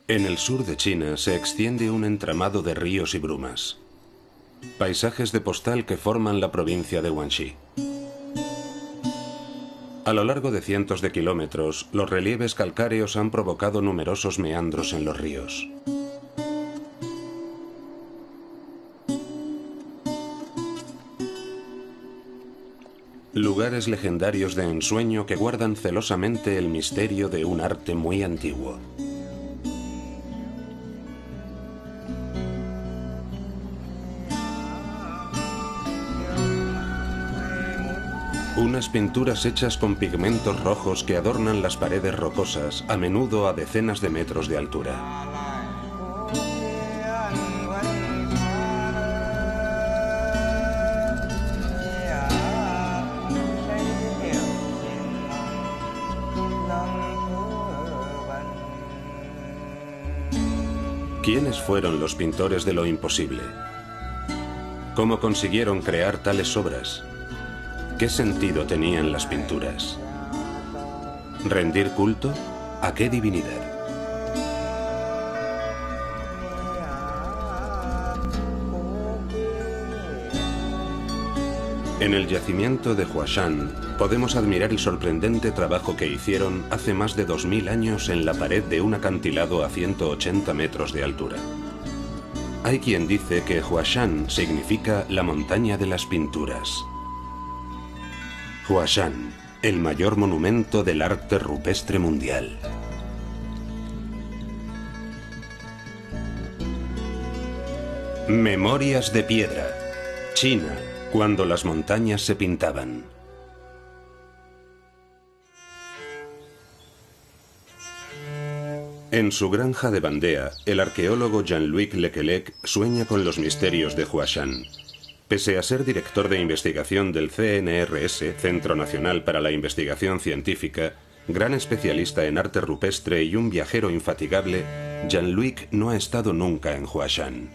En el sur de China se extiende un entramado de ríos y brumas. Paisajes de postal que forman la provincia de Guangxi. A lo largo de cientos de kilómetros, los relieves calcáreos han provocado numerosos meandros en los ríos. Lugares legendarios de ensueño que guardan celosamente el misterio de un arte muy antiguo. Unas pinturas hechas con pigmentos rojos que adornan las paredes rocosas, a menudo a decenas de metros de altura. ¿Quiénes fueron los pintores de lo imposible? ¿Cómo consiguieron crear tales obras? ¿Qué sentido tenían las pinturas? ¿Rendir culto? ¿A qué divinidad? En el yacimiento de Huashan podemos admirar el sorprendente trabajo que hicieron hace más de 2000 años en la pared de un acantilado a 180 metros de altura. Hay quien dice que Huashan significa la montaña de las pinturas. Huashan, el mayor monumento del arte rupestre mundial. Memorias de piedra. China, cuando las montañas se pintaban. En su granja de Bandea, el arqueólogo Jean-Louis Lequelec sueña con los misterios de Huashan. Pese a ser director de investigación del CNRS, Centro Nacional para la Investigación Científica, gran especialista en arte rupestre y un viajero infatigable, Jean-Louis no ha estado nunca en Huashan.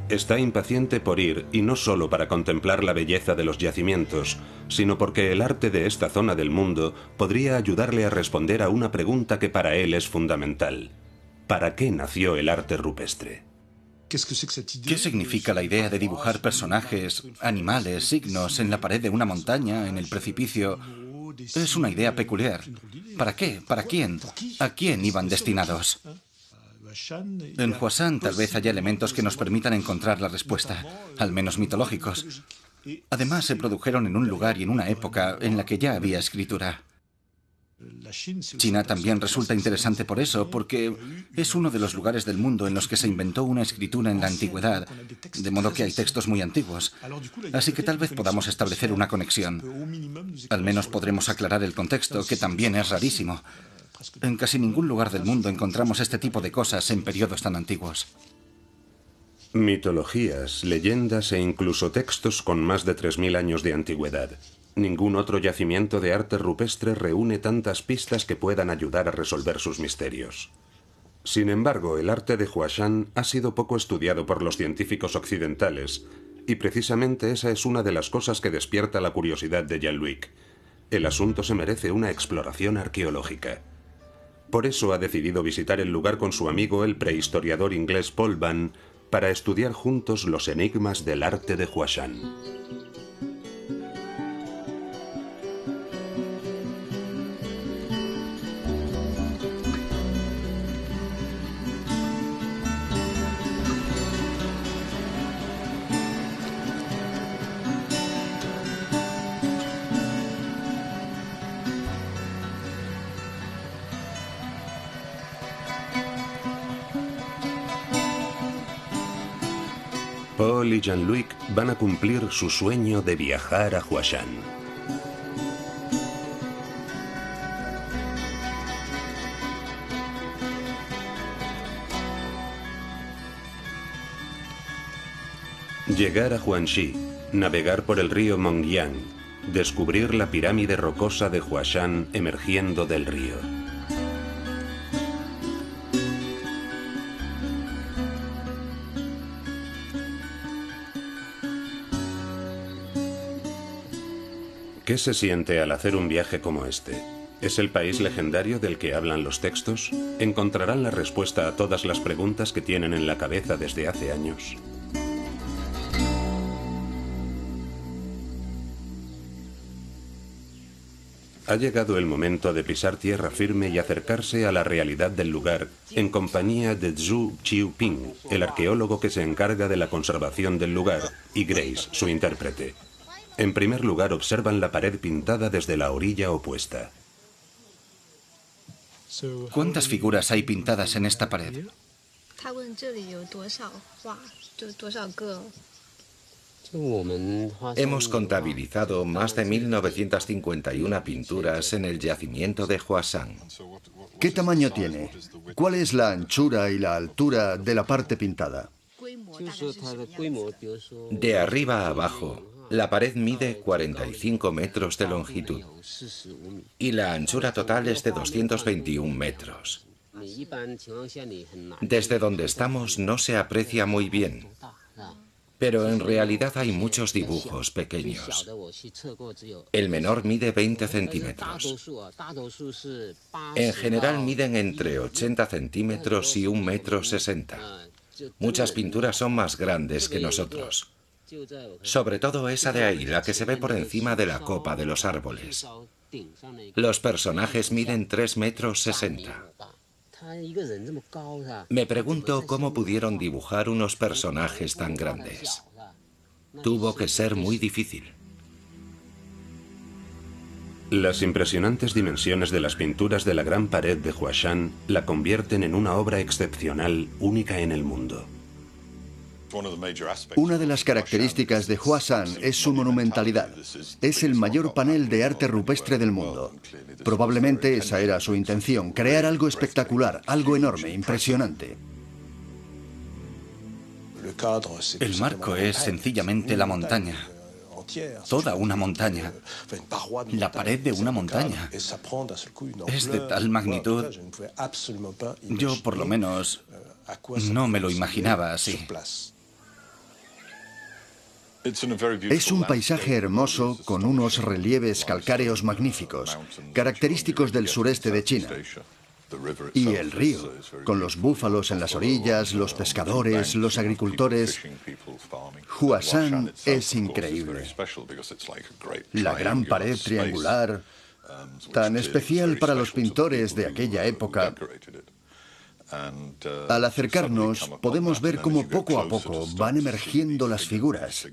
Está impaciente por ir, y no solo para contemplar la belleza de los yacimientos, sino porque el arte de esta zona del mundo podría ayudarle a responder a una pregunta que para él es fundamental. ¿Para qué nació el arte rupestre? ¿Qué significa la idea de dibujar personajes, animales, signos en la pared de una montaña, en el precipicio? Es una idea peculiar. ¿Para qué? ¿Para quién? ¿A quién iban destinados? En Huashan tal vez haya elementos que nos permitan encontrar la respuesta, al menos mitológicos. Además, se produjeron en un lugar y en una época en la que ya había escritura. China también resulta interesante por eso, porque es uno de los lugares del mundo en los que se inventó una escritura en la antigüedad, de modo que hay textos muy antiguos. Así que tal vez podamos establecer una conexión. Al menos podremos aclarar el contexto, que también es rarísimo. En casi ningún lugar del mundo encontramos este tipo de cosas en periodos tan antiguos. Mitologías, leyendas e incluso textos con más de 3000 años de antigüedad. Ningún otro yacimiento de arte rupestre reúne tantas pistas que puedan ayudar a resolver sus misterios. Sin embargo, el arte de Huashan ha sido poco estudiado por los científicos occidentales, y precisamente esa es una de las cosas que despierta la curiosidad de Jean-Louis. El asunto se merece una exploración arqueológica. Por eso ha decidido visitar el lugar con su amigo el prehistoriador inglés Paul Vann para estudiar juntos los enigmas del arte de Huashan. Paul y Jean-Louis van a cumplir su sueño de viajar a Huashan. Llegar a Huangxi, navegar por el río Mongyang, descubrir la pirámide rocosa de Huashan emergiendo del río. ¿Qué se siente al hacer un viaje como este? ¿Es el país legendario del que hablan los textos? ¿Encontrarán la respuesta a todas las preguntas que tienen en la cabeza desde hace años? Ha llegado el momento de pisar tierra firme y acercarse a la realidad del lugar en compañía de Zhu Qiuping, el arqueólogo que se encarga de la conservación del lugar, y Grace, su intérprete. En primer lugar, observan la pared pintada desde la orilla opuesta. ¿Cuántas figuras hay pintadas en esta pared? Hemos contabilizado más de 1951 pinturas en el yacimiento de Huashan. ¿Qué tamaño tiene? ¿Cuál es la anchura y la altura de la parte pintada? De arriba a abajo, la pared mide 45 metros de longitud y la anchura total es de 221 metros. Desde donde estamos no se aprecia muy bien, pero en realidad hay muchos dibujos pequeños. El menor mide 20 centímetros. En general miden entre 80 centímetros y 1,60 m. Muchas pinturas son más grandes que nosotros. Sobre todo esa de ahí, la que se ve por encima de la copa de los árboles. Los personajes miden 3,60 m. Me pregunto cómo pudieron dibujar unos personajes tan grandes. Tuvo que ser muy difícil. Las impresionantes dimensiones de las pinturas de la gran pared de Huashan la convierten en una obra excepcional, única en el mundo. Una de las características de Huashan es su monumentalidad. Es el mayor panel de arte rupestre del mundo. Probablemente esa era su intención, crear algo espectacular, algo enorme, impresionante. El marco es sencillamente la montaña. Toda una montaña. La pared de una montaña. Es de tal magnitud. Yo, por lo menos, no me lo imaginaba así. Es un paisaje hermoso con unos relieves calcáreos magníficos, característicos del sureste de China. Y el río, con los búfalos en las orillas, los pescadores, los agricultores. Huashan es increíble. La gran pared triangular, tan especial para los pintores de aquella época. Al acercarnos, podemos ver cómo poco a poco van emergiendo las figuras.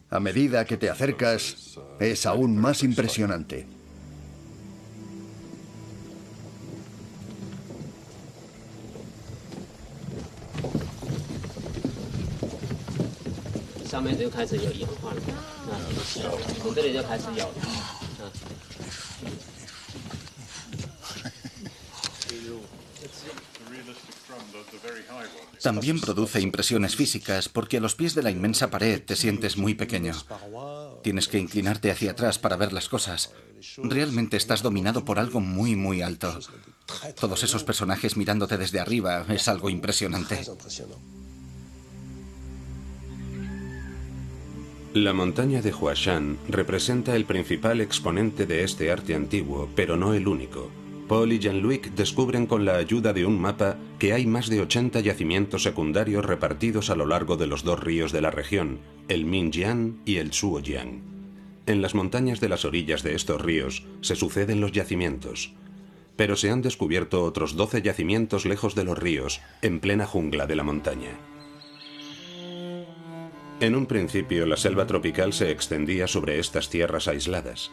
A medida que te acercas, es aún más impresionante. También produce impresiones físicas porque a los pies de la inmensa pared te sientes muy pequeño. Tienes que inclinarte hacia atrás para ver las cosas. Realmente estás dominado por algo muy, muy alto. Todos esos personajes mirándote desde arriba es algo impresionante. La montaña de Huashan representa el principal exponente de este arte antiguo, pero no el único. Paul y Jean-Luc descubren con la ayuda de un mapa que hay más de 80 yacimientos secundarios repartidos a lo largo de los dos ríos de la región, el Minjiang y el Suojiang. En las montañas de las orillas de estos ríos se suceden los yacimientos, pero se han descubierto otros 12 yacimientos lejos de los ríos, en plena jungla de la montaña. En un principio, la selva tropical se extendía sobre estas tierras aisladas.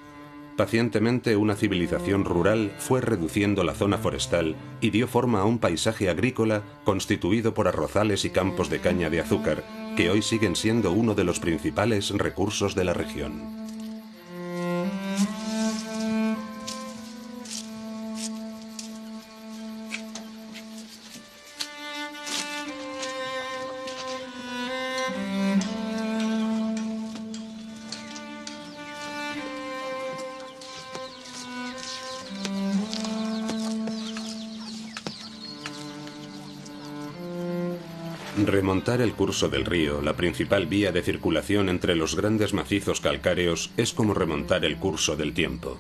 Pacientemente, una civilización rural fue reduciendo la zona forestal y dio forma a un paisaje agrícola constituido por arrozales y campos de caña de azúcar, que hoy siguen siendo uno de los principales recursos de la región. Remontar el curso del río, la principal vía de circulación entre los grandes macizos calcáreos, es como remontar el curso del tiempo.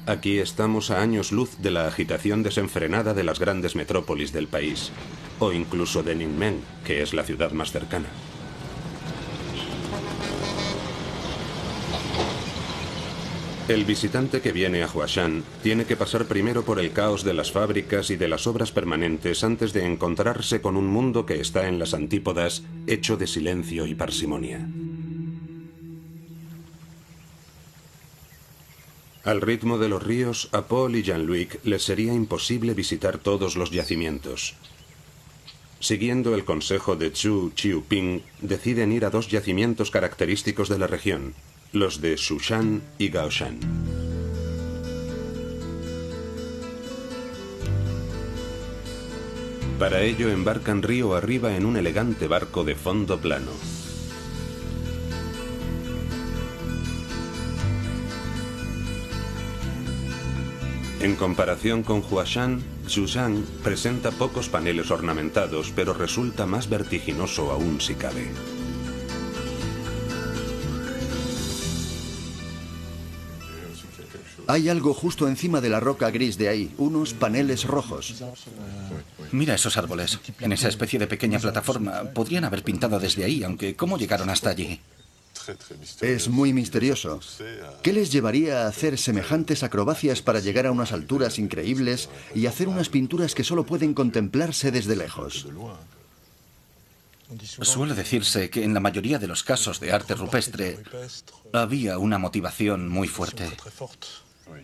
Aquí estamos a años luz de la agitación desenfrenada de las grandes metrópolis del país, o incluso de Ninmeng, que es la ciudad más cercana. El visitante que viene a Huashan tiene que pasar primero por el caos de las fábricas y de las obras permanentes antes de encontrarse con un mundo que está en las antípodas, hecho de silencio y parsimonia. Al ritmo de los ríos, a Paul y Jean-Luc les sería imposible visitar todos los yacimientos. Siguiendo el consejo de Zhu Qiuping, deciden ir a 2 yacimientos característicos de la región, los de Shushan y Gaoshan. Para ello embarcan río arriba en un elegante barco de fondo plano. En comparación con Huashan, Shushan presenta pocos paneles ornamentados, pero resulta más vertiginoso aún si cabe. Hay algo justo encima de la roca gris de ahí, unos paneles rojos. Mira esos árboles, en esa especie de pequeña plataforma. Podrían haber pintado desde ahí, aunque ¿cómo llegaron hasta allí? Es muy misterioso. ¿Qué les llevaría a hacer semejantes acrobacias para llegar a unas alturas increíbles y hacer unas pinturas que solo pueden contemplarse desde lejos? Suele decirse que en la mayoría de los casos de arte rupestre había una motivación muy fuerte.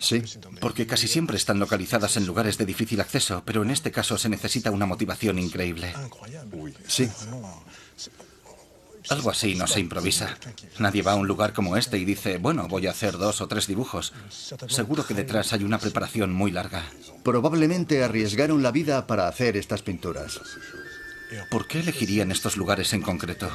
Sí. Porque casi siempre están localizadas en lugares de difícil acceso, pero en este caso se necesita una motivación increíble. Sí. Algo así no se improvisa. Nadie va a un lugar como este y dice, bueno, voy a hacer 2 o 3 dibujos. Seguro que detrás hay una preparación muy larga. Probablemente arriesgaron la vida para hacer estas pinturas. ¿Por qué elegirían estos lugares en concreto?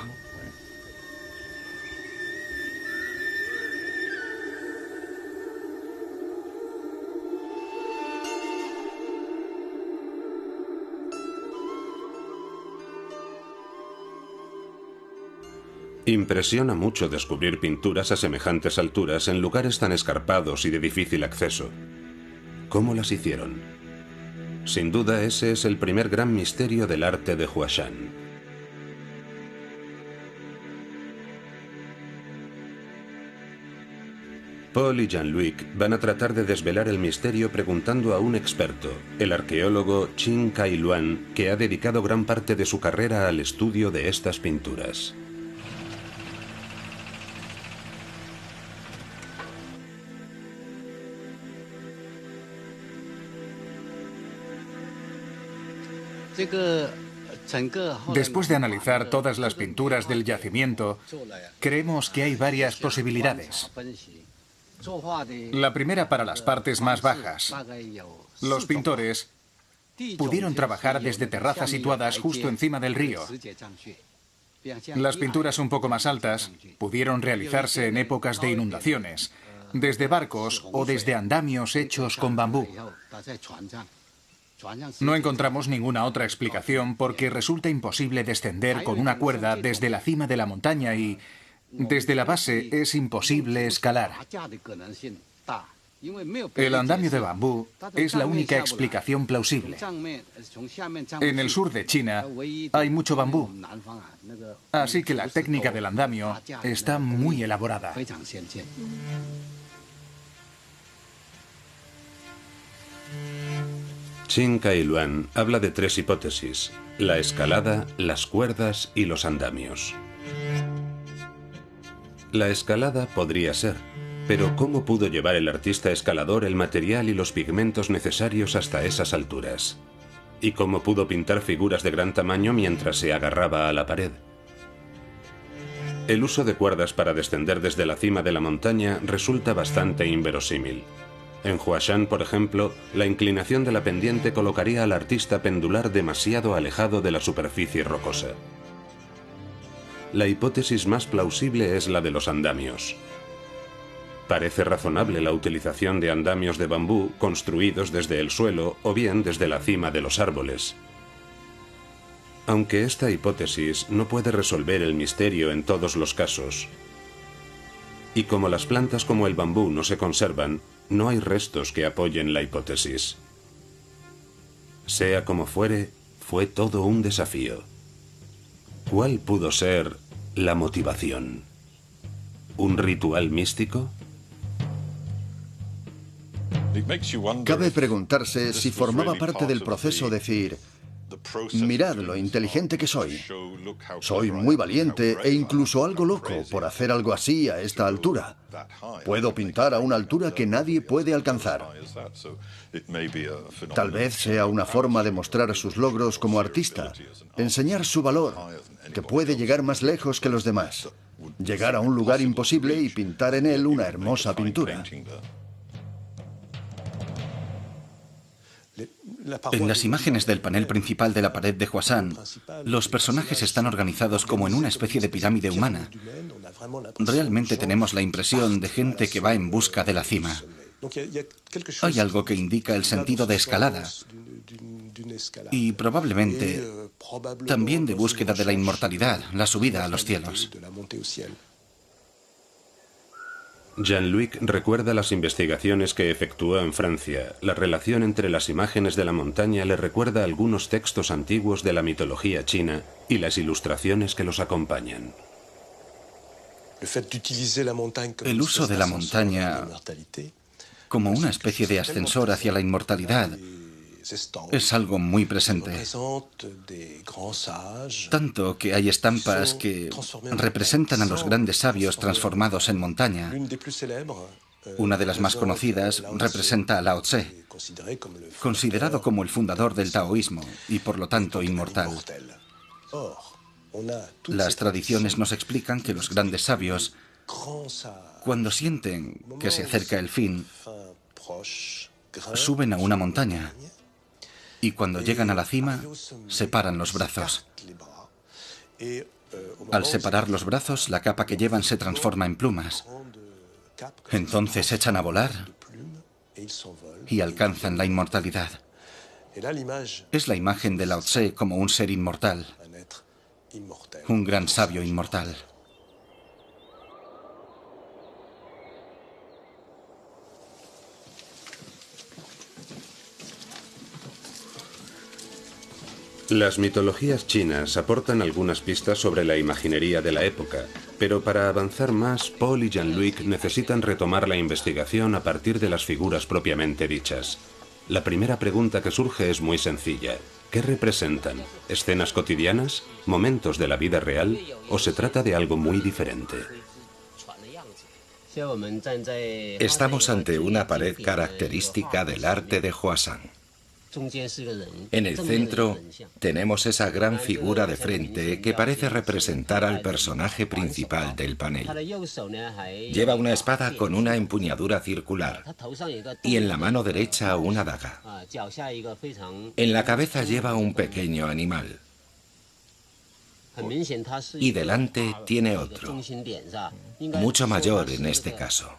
Impresiona mucho descubrir pinturas a semejantes alturas en lugares tan escarpados y de difícil acceso. ¿Cómo las hicieron? Sin duda ese es el primer gran misterio del arte de Huashan. Paul y Jean-Luc van a tratar de desvelar el misterio preguntando a un experto, el arqueólogo Qin Kai Luan, que ha dedicado gran parte de su carrera al estudio de estas pinturas. Después de analizar todas las pinturas del yacimiento, creemos que hay varias posibilidades. La primera para las partes más bajas. Los pintores pudieron trabajar desde terrazas situadas justo encima del río. Las pinturas un poco más altas pudieron realizarse en épocas de inundaciones, desde barcos o desde andamios hechos con bambú. No encontramos ninguna otra explicación porque resulta imposible descender con una cuerda desde la cima de la montaña y desde la base es imposible escalar. El andamio de bambú es la única explicación plausible. En el sur de China hay mucho bambú, así que la técnica del andamio está muy elaborada. Qin Kai Luan habla de 3 hipótesis: la escalada, las cuerdas y los andamios. La escalada podría ser, pero ¿cómo pudo llevar el artista escalador el material y los pigmentos necesarios hasta esas alturas? ¿Y cómo pudo pintar figuras de gran tamaño mientras se agarraba a la pared? El uso de cuerdas para descender desde la cima de la montaña resulta bastante inverosímil. En Huashan, por ejemplo, la inclinación de la pendiente colocaría al artista pendular demasiado alejado de la superficie rocosa. La hipótesis más plausible es la de los andamios. Parece razonable la utilización de andamios de bambú construidos desde el suelo o bien desde la cima de los árboles. Aunque esta hipótesis no puede resolver el misterio en todos los casos, y como las plantas como el bambú no se conservan, no hay restos que apoyen la hipótesis. Sea como fuere, fue todo un desafío. ¿Cuál pudo ser la motivación? ¿Un ritual místico? Cabe preguntarse si formaba parte del proceso decir: mirad lo inteligente que soy. Soy muy valiente e incluso algo loco por hacer algo así a esta altura. Puedo pintar a una altura que nadie puede alcanzar. Tal vez sea una forma de mostrar sus logros como artista, enseñar su valor, que puede llegar más lejos que los demás, llegar a un lugar imposible y pintar en él una hermosa pintura. En las imágenes del panel principal de la pared de Hwasan, los personajes están organizados como en una especie de pirámide humana. Realmente tenemos la impresión de gente que va en busca de la cima. Hay algo que indica el sentido de escalada y probablemente también de búsqueda de la inmortalidad, la subida a los cielos. Jean-Luc recuerda las investigaciones que efectuó en Francia. La relación entre las imágenes de la montaña le recuerda algunos textos antiguos de la mitología china y las ilustraciones que los acompañan. El uso de la montaña como una especie de ascensor hacia la inmortalidad es algo muy presente. Tanto que hay estampas que representan a los grandes sabios transformados en montaña. Una de las más conocidas representa a Lao Tse, considerado como el fundador del taoísmo y por lo tanto inmortal. Las tradiciones nos explican que los grandes sabios, cuando sienten que se acerca el fin, suben a una montaña. Y cuando llegan a la cima, separan los brazos. Al separar los brazos, la capa que llevan se transforma en plumas. Entonces echan a volar y alcanzan la inmortalidad. Es la imagen de Lao Tse como un ser inmortal, un gran sabio inmortal. Las mitologías chinas aportan algunas pistas sobre la imaginería de la época, pero para avanzar más, Paul y Jean-Luc necesitan retomar la investigación a partir de las figuras propiamente dichas. La primera pregunta que surge es muy sencilla. ¿Qué representan? ¿Escenas cotidianas? ¿Momentos de la vida real? ¿O se trata de algo muy diferente? Estamos ante una pared característica del arte de Hwasan. En el centro tenemos esa gran figura de frente que parece representar al personaje principal del panel. Lleva una espada con una empuñadura circular y en la mano derecha una daga. En la cabeza lleva un pequeño animal y delante tiene otro, mucho mayor en este caso.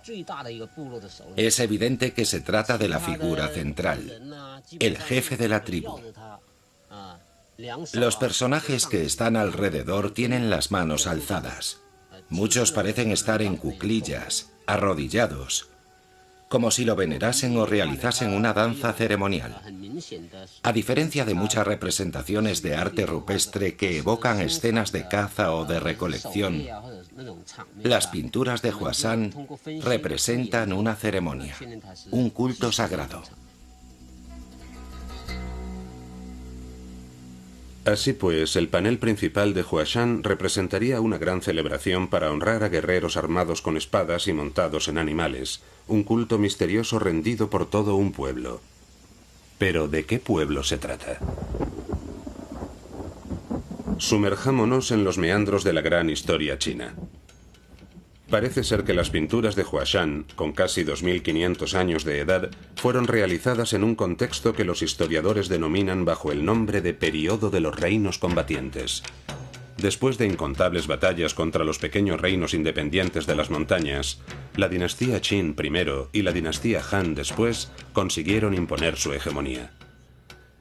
Es evidente que se trata de la figura central, el jefe de la tribu. Los personajes que están alrededor tienen las manos alzadas. Muchos parecen estar en cuclillas, arrodillados, como si lo venerasen o realizasen una danza ceremonial. A diferencia de muchas representaciones de arte rupestre que evocan escenas de caza o de recolección, las pinturas de Hwasan representan una ceremonia, un culto sagrado. Así pues, el panel principal de Hwasan representaría una gran celebración para honrar a guerreros armados con espadas y montados en animales, un culto misterioso rendido por todo un pueblo. Pero ¿de qué pueblo se trata? Sumerjámonos en los meandros de la gran historia china. Parece ser que las pinturas de Hwasan, con casi 2500 años de edad, fueron realizadas en un contexto que los historiadores denominan bajo el nombre de Período de los Reinos Combatientes. Después de incontables batallas contra los pequeños reinos independientes de las montañas, la dinastía Qin primero y la dinastía Han después consiguieron imponer su hegemonía.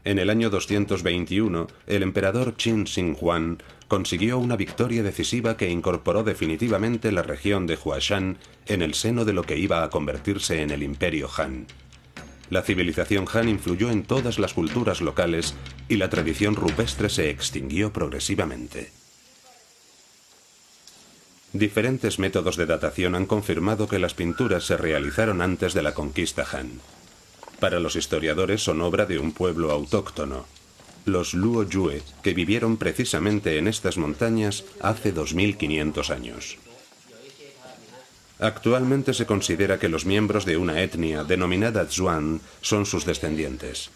En el año 221, el emperador Qin Shi Huang consiguió una victoria decisiva que incorporó definitivamente la región de Huashan en el seno de lo que iba a convertirse en el Imperio Han. La civilización Han influyó en todas las culturas locales y la tradición rupestre se extinguió progresivamente. Diferentes métodos de datación han confirmado que las pinturas se realizaron antes de la conquista Han. Para los historiadores son obra de un pueblo autóctono, los Luo Yue, que vivieron precisamente en estas montañas hace 2500 años. Actualmente se considera que los miembros de una etnia denominada Zhuang son sus descendientes.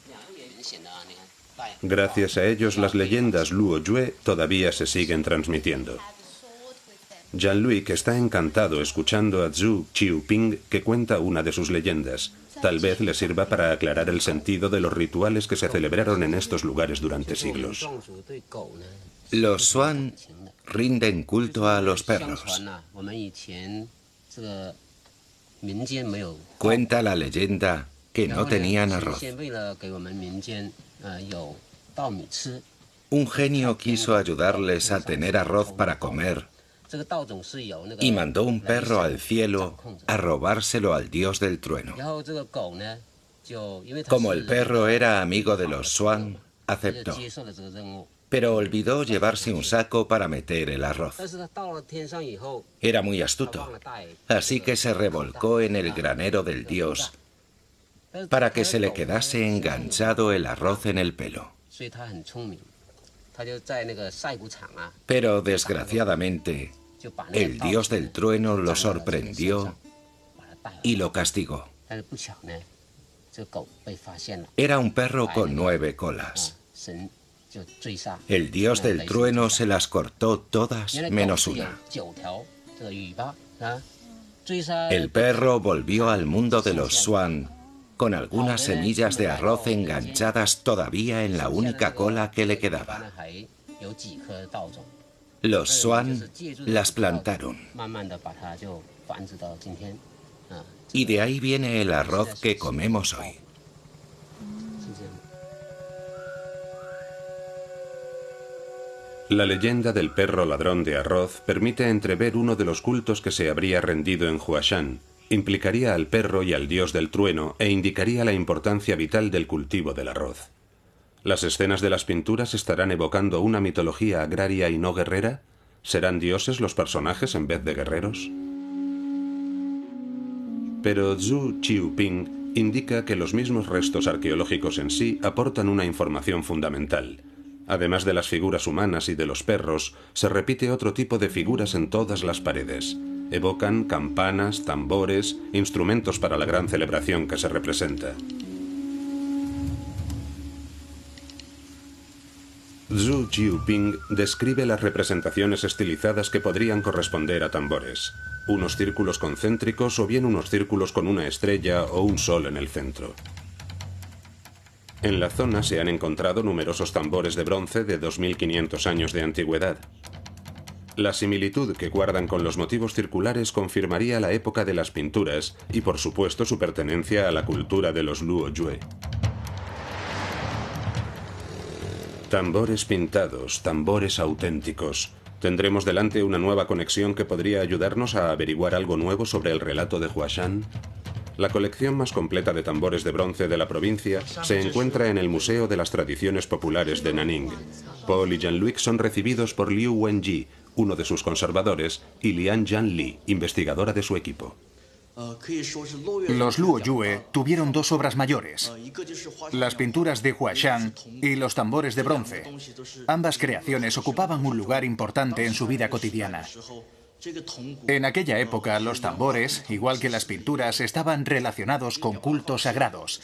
Gracias a ellos, las leyendas Luo Yue todavía se siguen transmitiendo. Jean-Luc está encantado escuchando a Zhu Qiuping, que cuenta una de sus leyendas. Tal vez le sirva para aclarar el sentido de los rituales que se celebraron en estos lugares durante siglos. Los Xuan rinden culto a los perros. Cuenta la leyenda que no tenían arroz. Un genio quiso ayudarles a tener arroz para comer y mandó un perro al cielo a robárselo al dios del trueno. Como el perro era amigo de los Xuan, aceptó, pero olvidó llevarse un saco para meter el arroz. Era muy astuto, así que se revolcó en el granero del dios para que se le quedase enganchado el arroz en el pelo. Pero desgraciadamente, el dios del trueno lo sorprendió y lo castigó. Era un perro con 9 colas. El dios del trueno se las cortó todas menos una. El perro volvió al mundo de los Xuan con algunas semillas de arroz enganchadas todavía en la única cola que le quedaba. Los Xuan las plantaron. Y de ahí viene el arroz que comemos hoy. La leyenda del perro ladrón de arroz permite entrever uno de los cultos que se habría rendido en Huashan. Implicaría al perro y al dios del trueno e indicaría la importancia vital del cultivo del arroz. ¿Las escenas de las pinturas estarán evocando una mitología agraria y no guerrera? ¿Serán dioses los personajes en vez de guerreros? Pero Zhu Qiuping indica que los mismos restos arqueológicos en sí aportan una información fundamental. Además de las figuras humanas y de los perros, se repite otro tipo de figuras en todas las paredes. Evocan campanas, tambores, instrumentos para la gran celebración que se representa. Zhu Qiuping describe las representaciones estilizadas que podrían corresponder a tambores. Unos círculos concéntricos o bien unos círculos con una estrella o un sol en el centro. En la zona se han encontrado numerosos tambores de bronce de 2500 años de antigüedad. La similitud que guardan con los motivos circulares confirmaría la época de las pinturas y, por supuesto, su pertenencia a la cultura de los Luo Yue. Tambores pintados, tambores auténticos. ¿Tendremos delante una nueva conexión que podría ayudarnos a averiguar algo nuevo sobre el relato de Huashan? La colección más completa de tambores de bronce de la provincia se encuentra en el Museo de las Tradiciones Populares de Nanning. Paul y Jean-Luc son recibidos por Liu Wenji, uno de sus conservadores, y Lian Jianli, investigadora de su equipo. Los Luo Yue tuvieron 2 obras mayores, las pinturas de Huashan y los tambores de bronce. Ambas creaciones ocupaban un lugar importante en su vida cotidiana. En aquella época, los tambores, igual que las pinturas, estaban relacionados con cultos sagrados.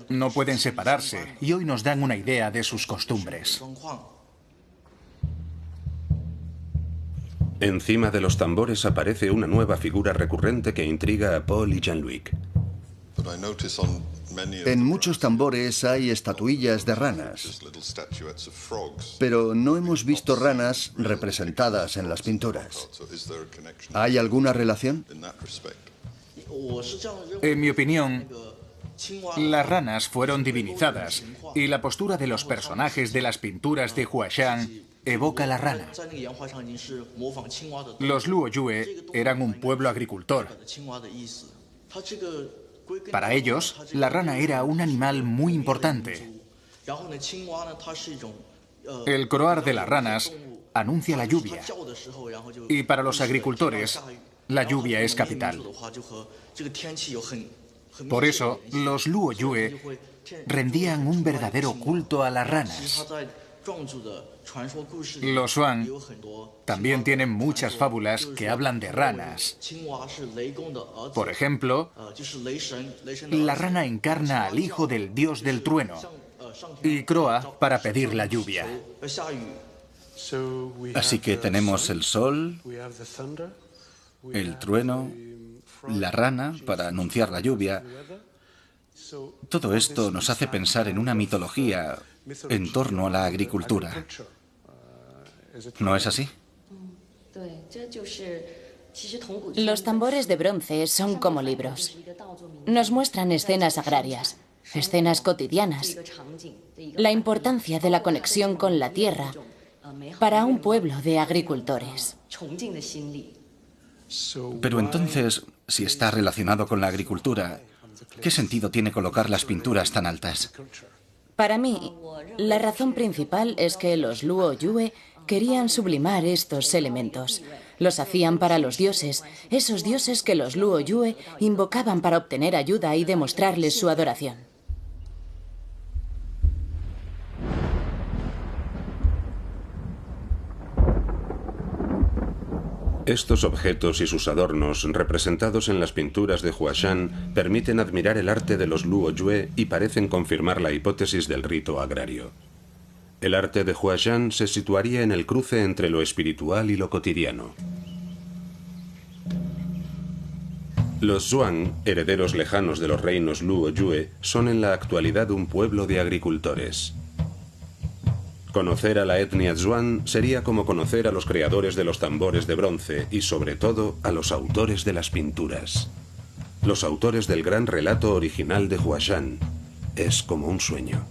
No pueden separarse y hoy nos dan una idea de sus costumbres. Encima de los tambores aparece una nueva figura recurrente que intriga a Paul y Jean-Luc. En muchos tambores hay estatuillas de ranas, pero no hemos visto ranas representadas en las pinturas. ¿Hay alguna relación? En mi opinión, Las ranas fueron divinizadas y la postura de los personajes de las pinturas de Huashan evoca la rana. Los Luoyue eran un pueblo agricultor. Para ellos, la rana era un animal muy importante. El croar de las ranas anuncia la lluvia. Y para los agricultores, la lluvia es capital. Por eso, los Luoyue rendían un verdadero culto a las ranas. Los Zhuang también tienen muchas fábulas que hablan de ranas. Por ejemplo, la rana encarna al hijo del dios del trueno y croa para pedir la lluvia. Así que tenemos el sol, el trueno, la rana para anunciar la lluvia. Todo esto nos hace pensar en una mitología en torno a la agricultura. ¿No es así? Los tambores de bronce son como libros. Nos muestran escenas agrarias, escenas cotidianas, la importancia de la conexión con la tierra para un pueblo de agricultores. Pero entonces, si está relacionado con la agricultura, ¿qué sentido tiene colocar las pinturas tan altas? Para mí, la razón principal es que los Luoyue querían sublimar estos elementos. Los hacían para los dioses, esos dioses que los Luoyue invocaban para obtener ayuda y demostrarles su adoración. Estos objetos y sus adornos, representados en las pinturas de Huashan, permiten admirar el arte de los Luoyue y parecen confirmar la hipótesis del rito agrario. El arte de Huashan se situaría en el cruce entre lo espiritual y lo cotidiano. Los Zhuang, herederos lejanos de los reinos Luoyue, son en la actualidad un pueblo de agricultores. Conocer a la etnia Zhuang sería como conocer a los creadores de los tambores de bronce y, sobre todo, a los autores de las pinturas. Los autores del gran relato original de Huashan. Es como un sueño.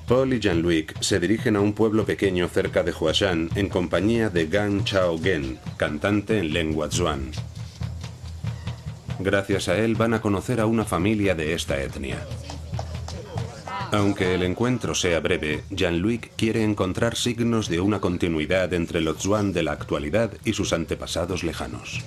Paul y Jean-Luc se dirigen a un pueblo pequeño cerca de Huashan en compañía de Gan Chao-gen, cantante en lengua Zhuang. Gracias a él van a conocer a una familia de esta etnia. Aunque el encuentro sea breve, Jean-Luc quiere encontrar signos de una continuidad entre los Zhuang de la actualidad y sus antepasados lejanos.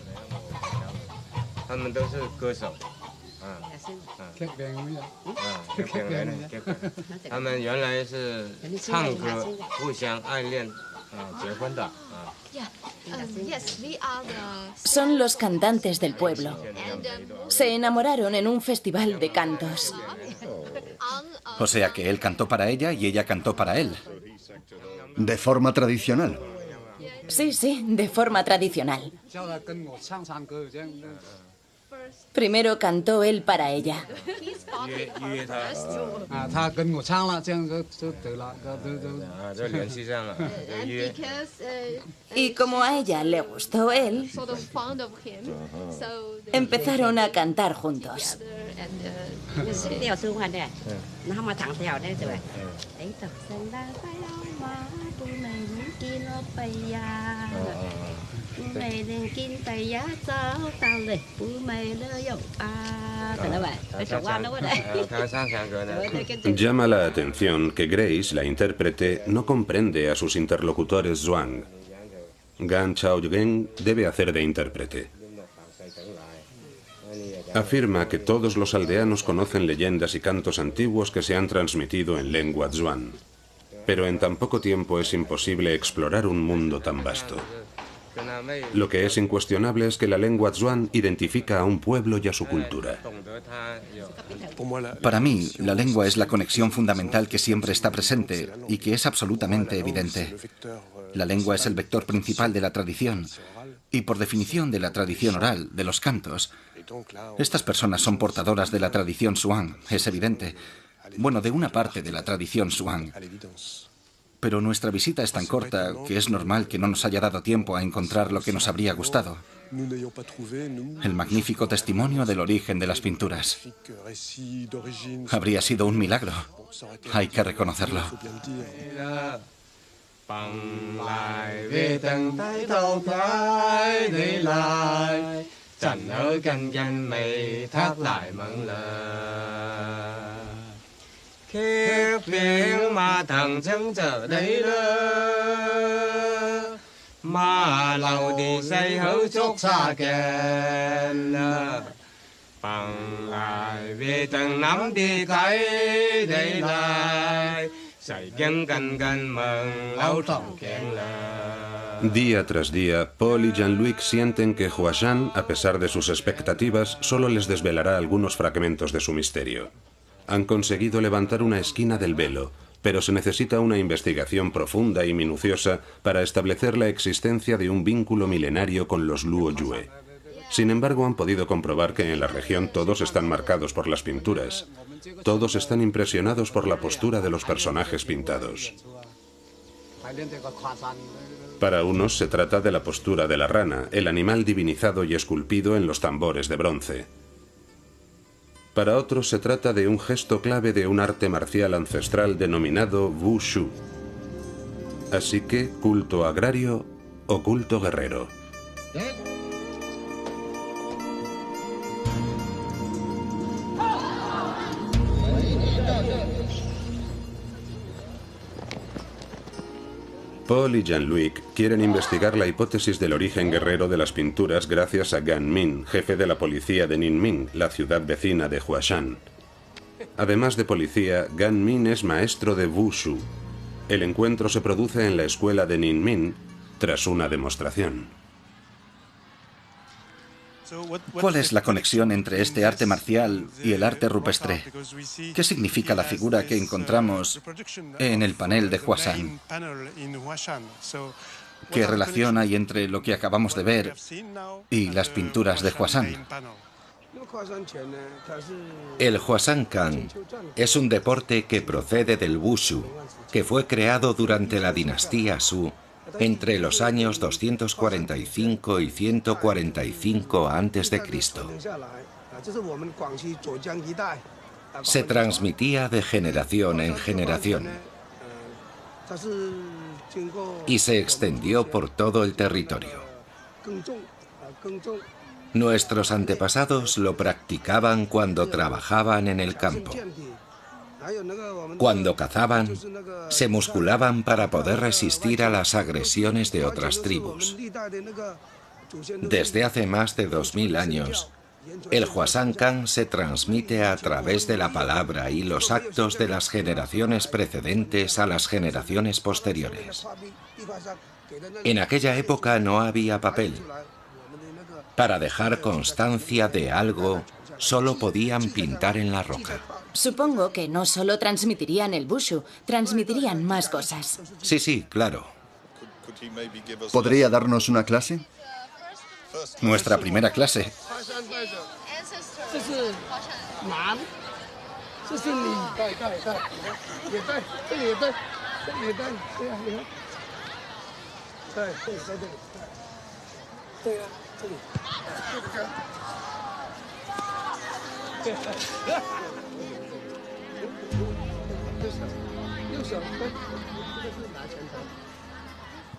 Son los cantantes del pueblo. Se enamoraron en un festival de cantos. O sea que él cantó para ella y ella cantó para él. ¿De forma tradicional? Sí, de forma tradicional. Primero cantó él para ella. Y como a ella le gustó él, empezaron a cantar juntos. Llama la atención que Grace, la intérprete, no comprende a sus interlocutores Zhuang. Gan Chao-gen debe hacer de intérprete. Afirma que todos los aldeanos conocen leyendas y cantos antiguos que se han transmitido en lengua Zhuang. Pero en tan poco tiempo es imposible explorar un mundo tan vasto. Lo que es incuestionable es que la lengua Zhuang identifica a un pueblo y a su cultura. Para mí, la lengua es la conexión fundamental que siempre está presente y que es absolutamente evidente. La lengua es el vector principal de la tradición y, por definición, de la tradición oral, de los cantos. Estas personas son portadoras de la tradición Zhuang, es evidente. Bueno, de una parte de la tradición Zhuang. pero nuestra visita es tan corta que es normal que no nos haya dado tiempo a encontrar lo que nos habría gustado. El magnífico testimonio del origen de las pinturas. Habría sido un milagro. Hay que reconocerlo. Día tras día, Paul y Jean-Luc sienten que Huashan, a pesar de sus expectativas, solo les desvelará algunos fragmentos de su misterio. Han conseguido levantar una esquina del velo, pero se necesita una investigación profunda y minuciosa para establecer la existencia de un vínculo milenario con los Luo Yue. Sin embargo, han podido comprobar que en la región todos están marcados por las pinturas. Todos están impresionados por la postura de los personajes pintados. Para unos se trata de la postura de la rana, el animal divinizado y esculpido en los tambores de bronce. Para otros se trata de un gesto clave de un arte marcial ancestral denominado Wushu. Así que, culto agrario o culto guerrero. Paul y Jean-Luc quieren investigar la hipótesis del origen guerrero de las pinturas gracias a Gan Min, jefe de la policía de Ninming, la ciudad vecina de Huashan. Además de policía, Gan Min es maestro de Wushu. El encuentro se produce en la escuela de Ninming tras una demostración. ¿Cuál es la conexión entre este arte marcial y el arte rupestre? ¿Qué significa la figura que encontramos en el panel de Huashan? ¿Qué relación hay entre lo que acabamos de ver y las pinturas de Huashan? El Hwashan-kan es un deporte que procede del Wushu, que fue creado durante la dinastía Su entre los años 245 y 145 a.C. Se transmitía de generación en generación y se extendió por todo el territorio. Nuestros antepasados lo practicaban cuando trabajaban en el campo. Cuando cazaban, se musculaban para poder resistir a las agresiones de otras tribus. Desde hace más de 2000 años, el Hwashan-kan se transmite a través de la palabra y los actos de las generaciones precedentes a las generaciones posteriores. En aquella época no había papel. Para dejar constancia de algo, solo podían pintar en la roca. Supongo que no solo transmitirían el Wushu, transmitirían más cosas. Sí, claro. ¿Podría darnos una clase? Nuestra primera clase.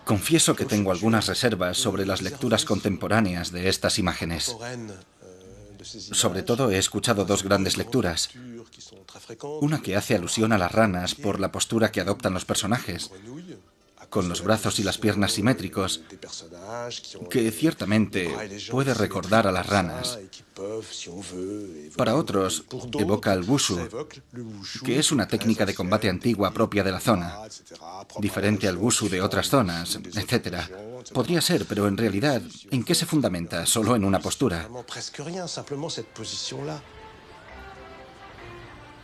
Confieso que tengo algunas reservas sobre las lecturas contemporáneas de estas imágenes. Sobre todo he escuchado dos grandes lecturas. Una que hace alusión a las ranas por la postura que adoptan los personajes, con los brazos y las piernas simétricos, que ciertamente puede recordar a las ranas. Para otros, evoca el Wushu, que es una técnica de combate antigua propia de la zona, diferente al Wushu de otras zonas, etc. Podría ser, pero en realidad, ¿en qué se fundamenta? Solo en una postura.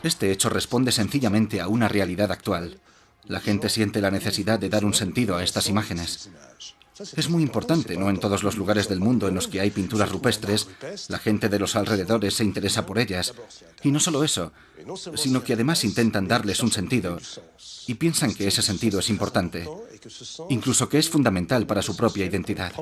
Este hecho responde sencillamente a una realidad actual. La gente siente la necesidad de dar un sentido a estas imágenes. Es muy importante, no en todos los lugares del mundo en los que hay pinturas rupestres, la gente de los alrededores se interesa por ellas. Y no solo eso, sino que además intentan darles un sentido y piensan que ese sentido es importante, incluso que es fundamental para su propia identidad.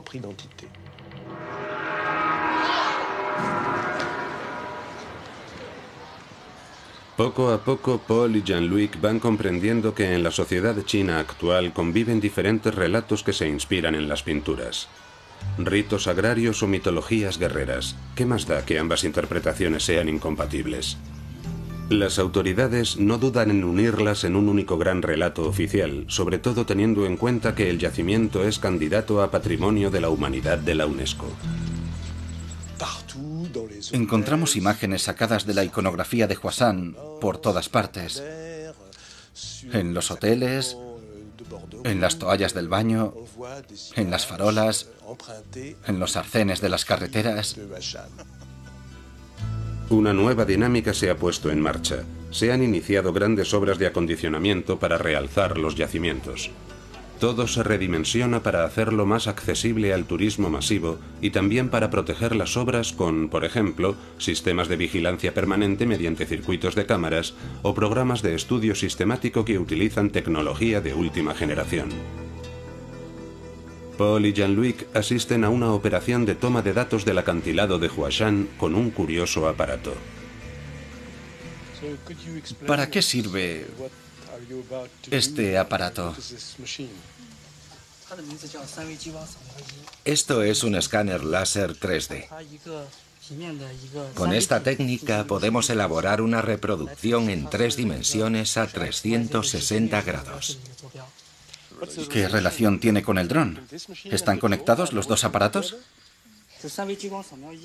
Poco a poco, Paul y Jean-Luc van comprendiendo que en la sociedad china actual conviven diferentes relatos que se inspiran en las pinturas. Ritos agrarios o mitologías guerreras. ¿Qué más da que ambas interpretaciones sean incompatibles? Las autoridades no dudan en unirlas en un único gran relato oficial, sobre todo teniendo en cuenta que el yacimiento es candidato a Patrimonio de la Humanidad de la UNESCO. Encontramos imágenes sacadas de la iconografía de Huashan por todas partes. En los hoteles, en las toallas del baño, en las farolas, en los arcenes de las carreteras. Una nueva dinámica se ha puesto en marcha. Se han iniciado grandes obras de acondicionamiento para realzar los yacimientos. Todo se redimensiona para hacerlo más accesible al turismo masivo y también para proteger las obras con, por ejemplo, sistemas de vigilancia permanente mediante circuitos de cámaras o programas de estudio sistemático que utilizan tecnología de última generación. Paul y Jean-Luc asisten a una operación de toma de datos del acantilado de Huashan con un curioso aparato. ¿Para qué sirve este aparato? Esto es un escáner láser 3D. Con esta técnica podemos elaborar una reproducción en 3 dimensiones a 360 grados. ¿Qué relación tiene con el dron? ¿Están conectados los dos aparatos?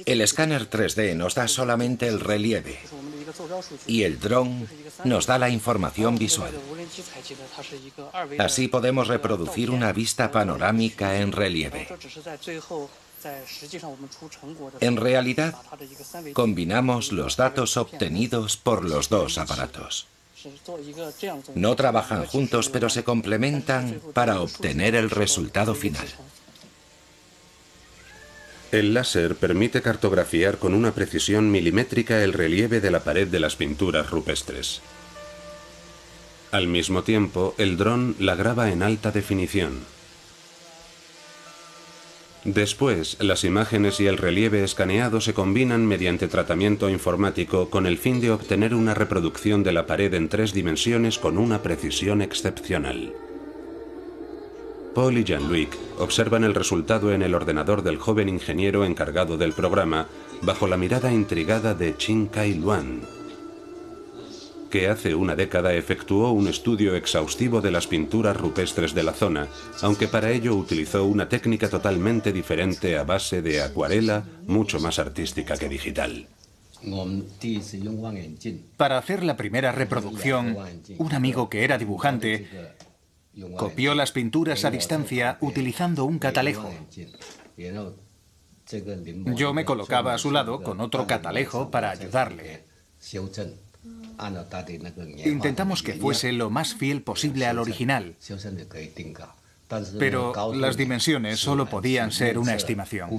El escáner 3D nos da solamente el relieve y el dron nos da la información visual. Así podemos reproducir una vista panorámica en relieve. En realidad, combinamos los datos obtenidos por los dos aparatos. No trabajan juntos, pero se complementan para obtener el resultado final. El láser permite cartografiar con una precisión milimétrica el relieve de la pared de las pinturas rupestres. Al mismo tiempo, el dron la graba en alta definición. Después, las imágenes y el relieve escaneado se combinan mediante tratamiento informático con el fin de obtener una reproducción de la pared en 3 dimensiones con una precisión excepcional. Paul y Jean-Luc observan el resultado en el ordenador del joven ingeniero encargado del programa bajo la mirada intrigada de Chin Kai-luan, que hace una década efectuó un estudio exhaustivo de las pinturas rupestres de la zona, aunque para ello utilizó una técnica totalmente diferente a base de acuarela, mucho más artística que digital. Para hacer la primera reproducción, un amigo que era dibujante copió las pinturas a distancia utilizando un catalejo. Yo me colocaba a su lado con otro catalejo para ayudarle. Intentamos que fuese lo más fiel posible al original, pero las dimensiones solo podían ser una estimación.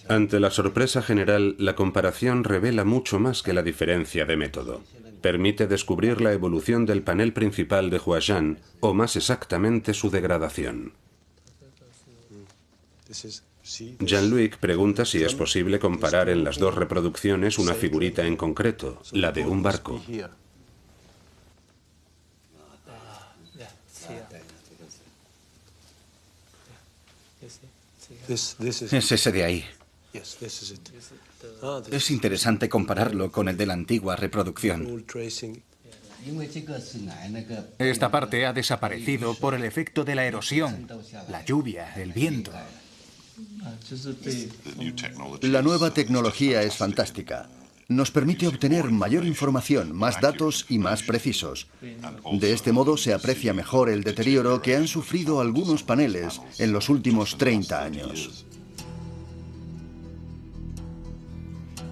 Ante la sorpresa general, la comparación revela mucho más que la diferencia de método. Permite descubrir la evolución del panel principal de Huashan, o más exactamente su degradación. Jean-Luc pregunta si es posible comparar en las dos reproducciones una figurita en concreto, la de un barco. Es ese de ahí. Es interesante compararlo con el de la antigua reproducción. Esta parte ha desaparecido por el efecto de la erosión, la lluvia, el viento. La nueva tecnología es fantástica. Nos permite obtener mayor información, más datos y más precisos. De este modo se aprecia mejor el deterioro que han sufrido algunos paneles en los últimos 30 años.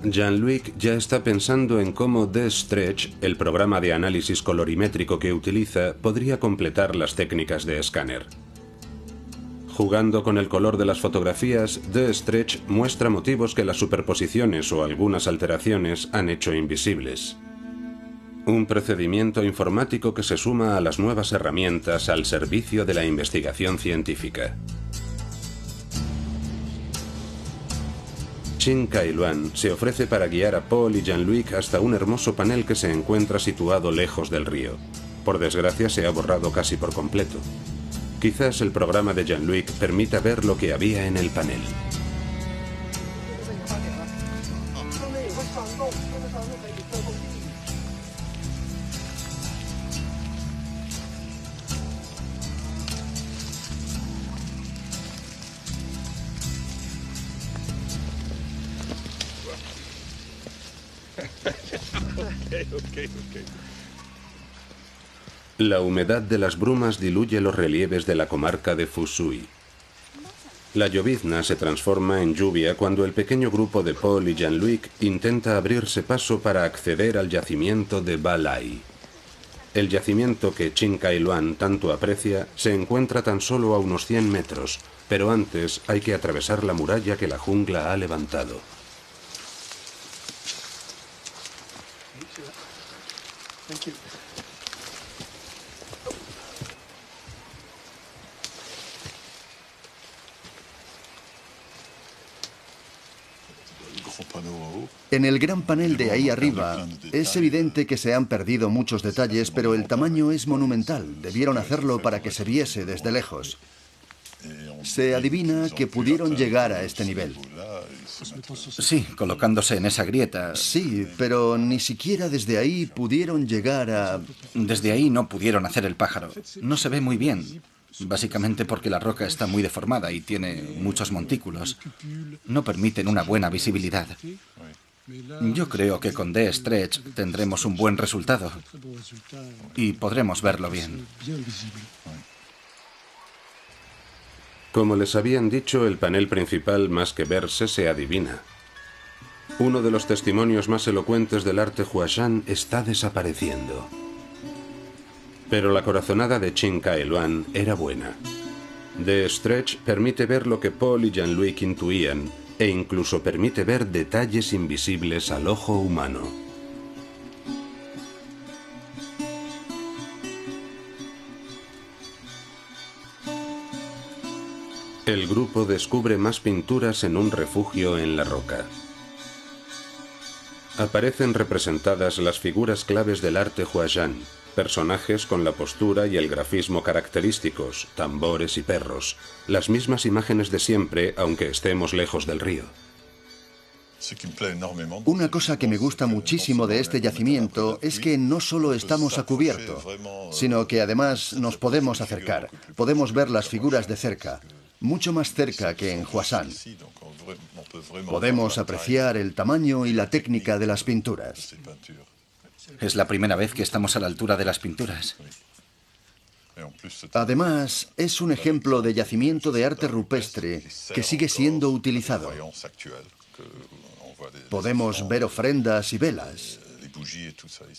Jean-Luc ya está pensando en cómo D-Stretch, el programa de análisis colorimétrico que utiliza, podría completar las técnicas de escáner. Jugando con el color de las fotografías, D-Stretch muestra motivos que las superposiciones o algunas alteraciones han hecho invisibles. Un procedimiento informático que se suma a las nuevas herramientas al servicio de la investigación científica. Chin Kai-Luan se ofrece para guiar a Paul y Jean-Luc hasta un hermoso panel que se encuentra situado lejos del río. Por desgracia se ha borrado casi por completo. Quizás el programa de Jean-Luc permita ver lo que había en el panel. La humedad de las brumas diluye los relieves de la comarca de Fusui. La llovizna se transforma en lluvia cuando el pequeño grupo de Paul y Jean-Luc intenta abrirse paso para acceder al yacimiento de Ba Lai. El yacimiento que Chin Kai-Luan tanto aprecia se encuentra tan solo a unos 100 metros, pero antes hay que atravesar la muralla que la jungla ha levantado. En el gran panel de ahí arriba, es evidente que se han perdido muchos detalles, pero el tamaño es monumental. Debieron hacerlo para que se viese desde lejos. Se adivina que pudieron llegar a este nivel. Sí, colocándose en esa grieta. Sí, pero ni siquiera desde ahí pudieron llegar a... Desde ahí no pudieron hacer el pájaro. No se ve muy bien, básicamente porque la roca está muy deformada y tiene muchos montículos. No permiten una buena visibilidad. Yo creo que con D-Stretch tendremos un buen resultado y podremos verlo bien. Como les habían dicho, el panel principal más que verse se adivina. Uno de los testimonios más elocuentes del arte Huashan está desapareciendo. Pero la corazonada de Chin Kai-Luan era buena. D-Stretch permite ver lo que Paul y Jean-Luc intuían, e incluso permite ver detalles invisibles al ojo humano. El grupo descubre más pinturas en un refugio en la roca. Aparecen representadas las figuras claves del arte Huashan, personajes con la postura y el grafismo característicos, tambores y perros, las mismas imágenes de siempre, aunque estemos lejos del río. Una cosa que me gusta muchísimo de este yacimiento es que no solo estamos a cubierto, sino que además nos podemos acercar, podemos ver las figuras de cerca, mucho más cerca que en Huashan. Podemos apreciar el tamaño y la técnica de las pinturas. Es la primera vez que estamos a la altura de las pinturas. Además, es un ejemplo de yacimiento de arte rupestre que sigue siendo utilizado. Podemos ver ofrendas y velas.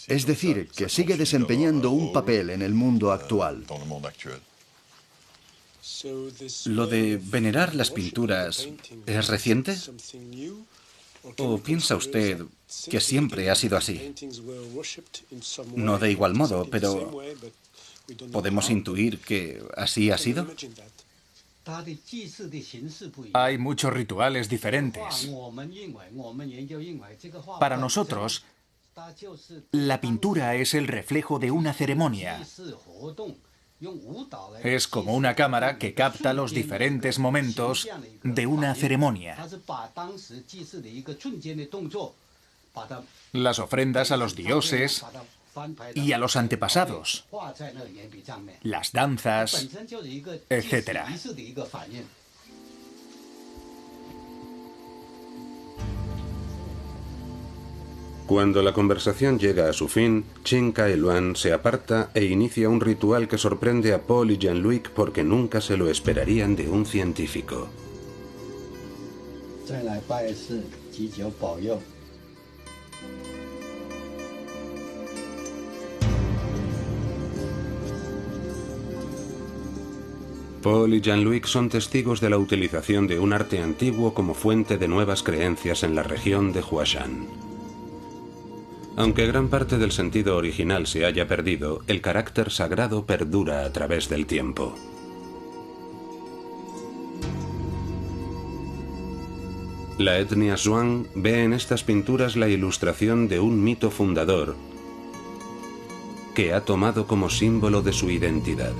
Es decir, que sigue desempeñando un papel en el mundo actual. ¿Lo de venerar las pinturas es reciente? ¿O piensa usted que siempre ha sido así? No de igual modo, pero ¿podemos intuir que así ha sido? Hay muchos rituales diferentes. Para nosotros, la pintura es el reflejo de una ceremonia. Es como una cámara que capta los diferentes momentos de una ceremonia. Las ofrendas a los dioses y a los antepasados, las danzas, etc. Cuando la conversación llega a su fin, Chin Kai-Luan se aparta e inicia un ritual que sorprende a Paul y Jean-Luc porque nunca se lo esperarían de un científico. Paul y Jean-Luc son testigos de la utilización de un arte antiguo como fuente de nuevas creencias en la región de Huashan. Aunque gran parte del sentido original se haya perdido, el carácter sagrado perdura a través del tiempo. La etnia Zhuang ve en estas pinturas la ilustración de un mito fundador que ha tomado como símbolo de su identidad.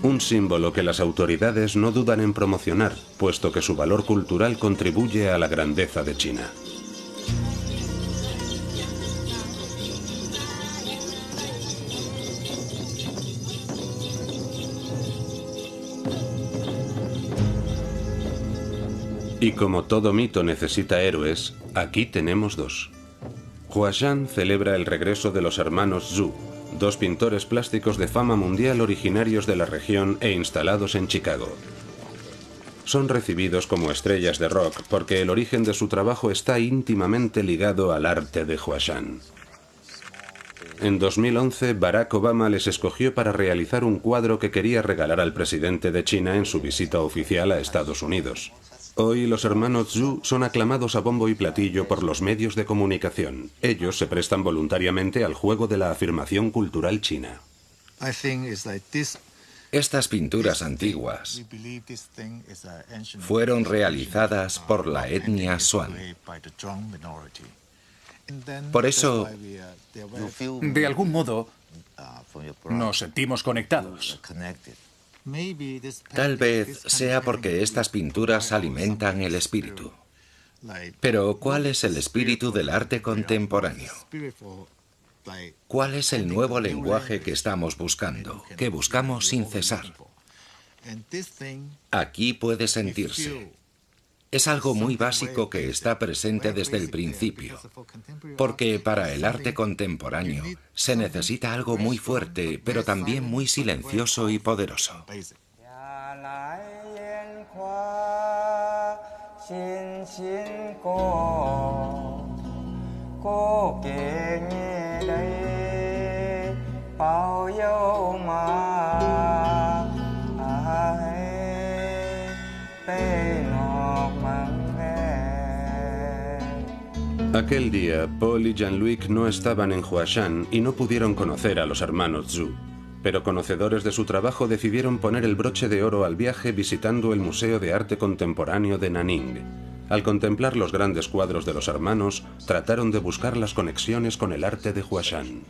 Un símbolo que las autoridades no dudan en promocionar, puesto que su valor cultural contribuye a la grandeza de China. Y como todo mito necesita héroes, aquí tenemos dos. Huashan celebra el regreso de los hermanos Zhu, dos pintores plásticos de fama mundial originarios de la región e instalados en Chicago. Son recibidos como estrellas de rock porque el origen de su trabajo está íntimamente ligado al arte de Huashan. En 2011, Barack Obama les escogió para realizar un cuadro que quería regalar al presidente de China en su visita oficial a Estados Unidos. Hoy los hermanos Zhu son aclamados a bombo y platillo por los medios de comunicación. Ellos se prestan voluntariamente al juego de la afirmación cultural china. Estas pinturas antiguas fueron realizadas por la etnia Zhuang. Por eso, De algún modo, nos sentimos conectados. tal vez sea porque estas pinturas alimentan el espíritu. Pero, ¿cuál es el espíritu del arte contemporáneo? ¿Cuál es el nuevo lenguaje que estamos buscando, que buscamos sin cesar? Aquí puede sentirse. Es algo muy básico que está presente desde el principio, porque para el arte contemporáneo se necesita algo muy fuerte, pero también muy silencioso y poderoso. Aquel día, Paul y Jean-Luc no estaban en Huashan y no pudieron conocer a los hermanos Zhu. Pero conocedores de su trabajo decidieron poner el broche de oro al viaje visitando el Museo de Arte Contemporáneo de Nanning. Al contemplar los grandes cuadros de los hermanos, trataron de buscar las conexiones con el arte de Huashan.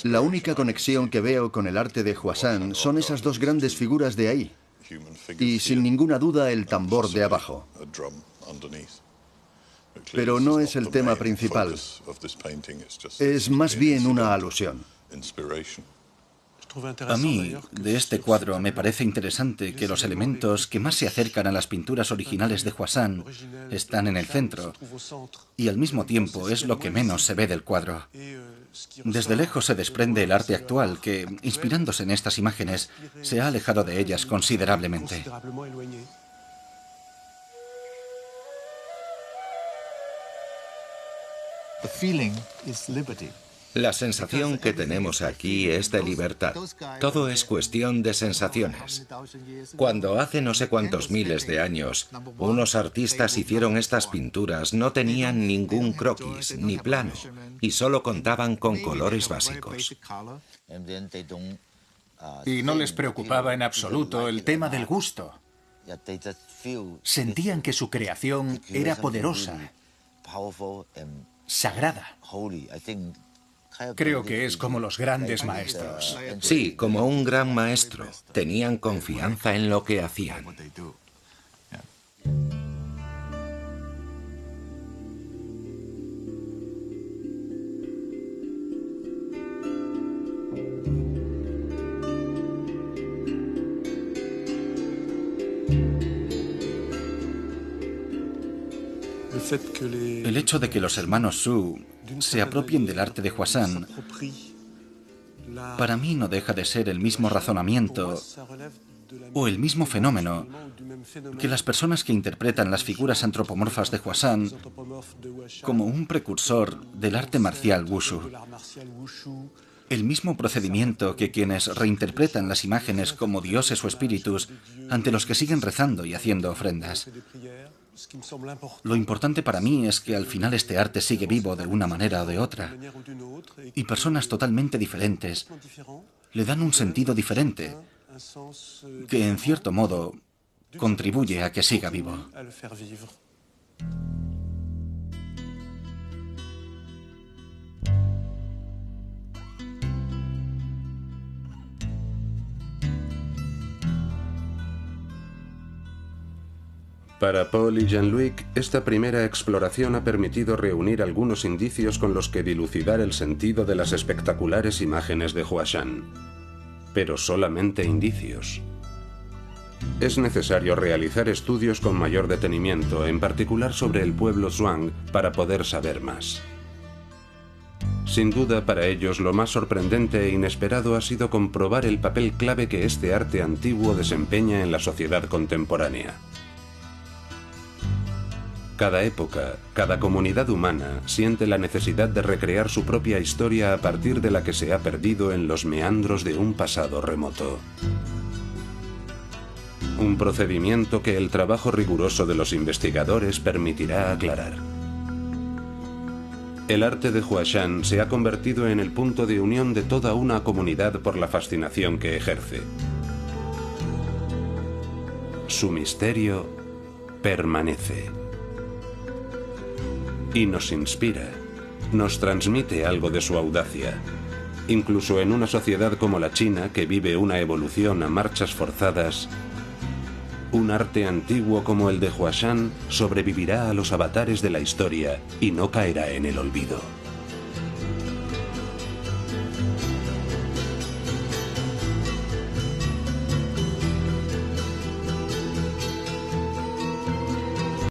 La única conexión que veo con el arte de Huashan son esas dos grandes figuras de ahí. Y sin ninguna duda el tambor de abajo. Pero no es el tema principal. Es más bien una alusión. A mí, de este cuadro, me parece interesante que los elementos que más se acercan a las pinturas originales de Huashan están en el centro, y al mismo tiempo es lo que menos se ve del cuadro. Desde lejos se desprende el arte actual que, inspirándose en estas imágenes, se ha alejado de ellas considerablemente. La sensación que tenemos aquí es de libertad. Todo es cuestión de sensaciones. Cuando hace no sé cuántos miles de años unos artistas hicieron estas pinturas, no tenían ningún croquis ni plano y solo contaban con colores básicos. Y no les preocupaba en absoluto el tema del gusto. Sentían que su creación era poderosa, sagrada. Creo que es como los grandes maestros. Sí, como un gran maestro. Tenían confianza en lo que hacían. El hecho de que los hermanos Zhu se apropien del arte de Huashan, para mí no deja de ser el mismo razonamiento o el mismo fenómeno que las personas que interpretan las figuras antropomorfas de Huashan como un precursor del arte marcial Wushu. El mismo procedimiento que quienes reinterpretan las imágenes como dioses o espíritus ante los que siguen rezando y haciendo ofrendas. Lo importante para mí es que al final este arte sigue vivo de una manera o de otra. Y personas totalmente diferentes le dan un sentido diferente, que en cierto modo contribuye a que siga vivo. Para Paul y Jean-Luc, esta primera exploración ha permitido reunir algunos indicios con los que dilucidar el sentido de las espectaculares imágenes de Huashan. Pero solamente indicios. Es necesario realizar estudios con mayor detenimiento, en particular sobre el pueblo Zhuang, para poder saber más. Sin duda, para ellos lo más sorprendente e inesperado ha sido comprobar el papel clave que este arte antiguo desempeña en la sociedad contemporánea. Cada época, cada comunidad humana siente la necesidad de recrear su propia historia a partir de la que se ha perdido en los meandros de un pasado remoto. Un procedimiento que el trabajo riguroso de los investigadores permitirá aclarar. El arte de Huashan se ha convertido en el punto de unión de toda una comunidad por la fascinación que ejerce. Su misterio permanece. Y nos inspira, nos transmite algo de su audacia. Incluso en una sociedad como la China, que vive una evolución a marchas forzadas, un arte antiguo como el de Huashan sobrevivirá a los avatares de la historia y no caerá en el olvido.